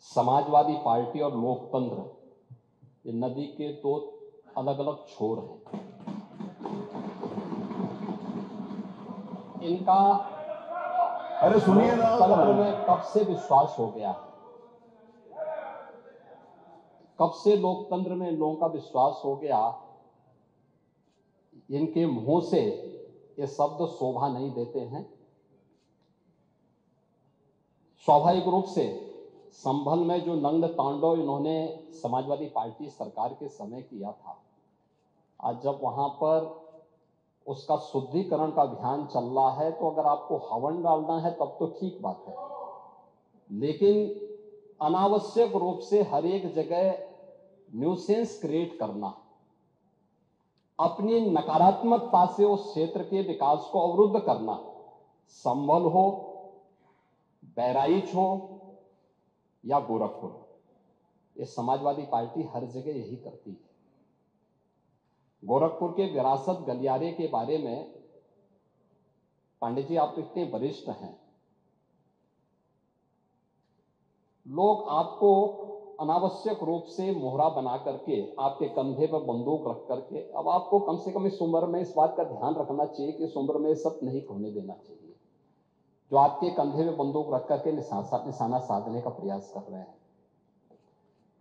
Samajwadi party और लोकतंत्र ये नदी के दो अलग अलग छोर हैं। इनका अरे सुनिए ना, लोकतंत्र में कब से विश्वास हो गया है, कब से लोकतंत्र में लोगों का विश्वास हो गया, इनके मुंह से ये शब्द शोभा नहीं देते हैं। स्वाभाविक रूप से संभल में जो नंद तांडव इन्होंने समाजवादी पार्टी सरकार के समय किया था, आज जब वहां पर उसका शुद्धिकरण का अभियान चल रहा है, तो अगर आपको हवन डालना है तब तो ठीक बात है, लेकिन अनावश्यक रूप से हर एक जगह न्यूसेंस क्रिएट करना, अपनी नकारात्मकता से उस क्षेत्र के विकास को अवरुद्ध करना, संभल हो, बहराइच हो या गोरखपुर, ये समाजवादी पार्टी हर जगह यही करती है। गोरखपुर के विरासत गलियारे के बारे में पांडे जी आप इतने वरिष्ठ हैं, लोग आपको अनावश्यक रूप से मोहरा बना करके आपके कंधे पर बंदूक रख करके, अब आपको कम से कम इस उम्र में इस बात का ध्यान रखना चाहिए कि इस उम्र में सब नहीं होने देना चाहिए, जो आपके कंधे में बंदूक रख करके निशाना साधने का प्रयास कर रहे हैं।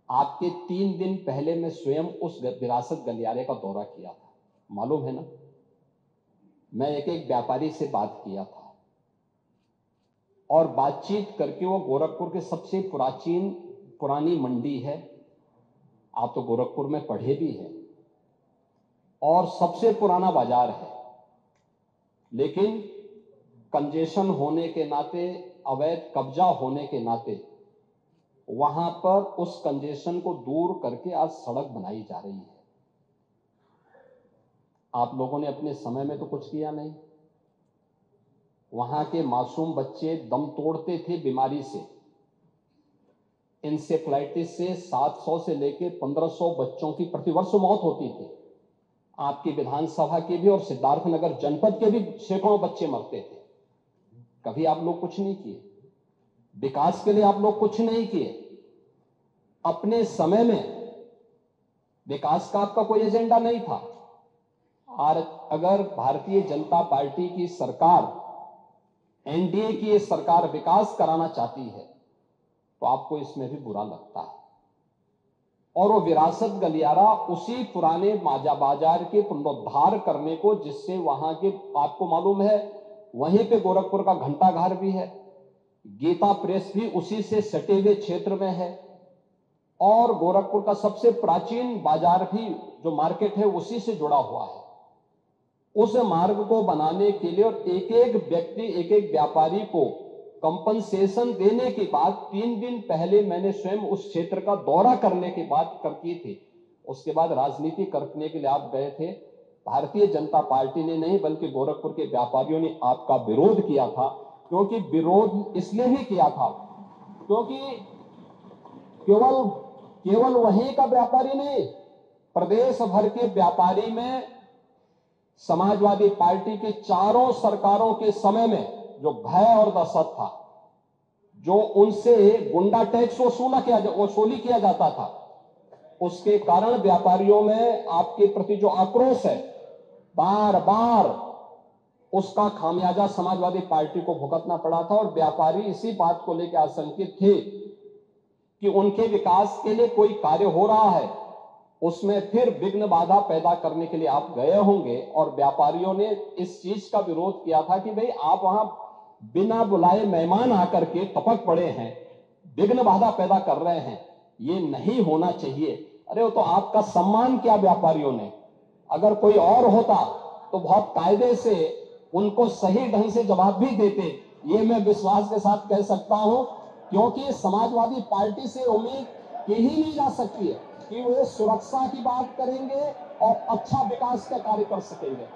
आपके 3 दिन पहले मैं स्वयं उस विरासत गलियारे का दौरा किया था, मालूम है ना। मैं एक एक व्यापारी से बात किया था और बातचीत करके, वो गोरखपुर के सबसे पुरानी मंडी है, आप तो गोरखपुर में पढ़े भी हैं, और सबसे पुराना बाजार है, लेकिन कंजेशन होने के नाते, अवैध कब्जा होने के नाते वहां पर उस कंजेशन को दूर करके आज सड़क बनाई जा रही है। आप लोगों ने अपने समय में तो कुछ किया नहीं। वहां के मासूम बच्चे दम तोड़ते थे बीमारी से, इंसेफ्लाइटिस से 700 से लेकर 1500 बच्चों की प्रतिवर्ष मौत होती थी। आपकी विधानसभा के भी और सिद्धार्थनगर जनपद के भी सैकड़ों बच्चे मरते थे। कभी आप लोग कुछ नहीं किए, विकास के लिए आप लोग कुछ नहीं किए। अपने समय में विकास का आपका कोई एजेंडा नहीं था। और अगर भारतीय जनता पार्टी की सरकार, एनडीए की ये सरकार विकास कराना चाहती है, तो आपको इसमें भी बुरा लगता है। और वो विरासत गलियारा उसी पुराने बाजार के पुनरुद्धार करने को, जिससे वहां के, आपको मालूम है वहीं पे गोरखपुर का घंटाघर भी है, गीता प्रेस भी उसी से सटे हुए क्षेत्र में है, और गोरखपुर का सबसे प्राचीन बाजार भी जो मार्केट है उसी से जुड़ा हुआ है। उस मार्ग को बनाने के लिए और एक एक व्यक्ति, एक एक व्यापारी को कंपनसेशन देने के बाद 3 दिन पहले मैंने स्वयं उस क्षेत्र का दौरा करने की बात की थी। उसके बाद राजनीति करने के लिए आप गए थे। भारतीय जनता पार्टी ने नहीं, बल्कि गोरखपुर के व्यापारियों ने आपका विरोध किया था। क्योंकि विरोध इसलिए भी किया था क्योंकि केवल वहीं का व्यापारी नहीं, प्रदेश भर के व्यापारी में समाजवादी पार्टी की चारों सरकारों के समय में जो भय और दहशत था, जो उनसे गुंडा टैक्स वसूली किया जाता था, उसके कारण व्यापारियों में आपके प्रति जो आक्रोश है, बार बार उसका खामियाजा समाजवादी पार्टी को भुगतना पड़ा था। और व्यापारी इसी बात को लेकर आशंकित थे कि उनके विकास के लिए कोई कार्य हो रहा है, उसमें फिर विघ्न बाधा पैदा करने के लिए आप गए होंगे। और व्यापारियों ने इस चीज का विरोध किया था कि भाई आप वहां बिना बुलाए मेहमान आकर के टपक पड़े हैं, विघ्न बाधा पैदा कर रहे हैं, ये नहीं होना चाहिए। अरे वो तो आपका सम्मान किया व्यापारियों ने। अगर कोई और होता तो बहुत कायदे से उनको सही ढंग से जवाब भी देते, ये मैं विश्वास के साथ कह सकता हूं, क्योंकि समाजवादी पार्टी से उम्मीद की ही नहीं जा सकती है कि वे सुरक्षा की बात करेंगे और अच्छा विकास का कार्य कर सकेंगे।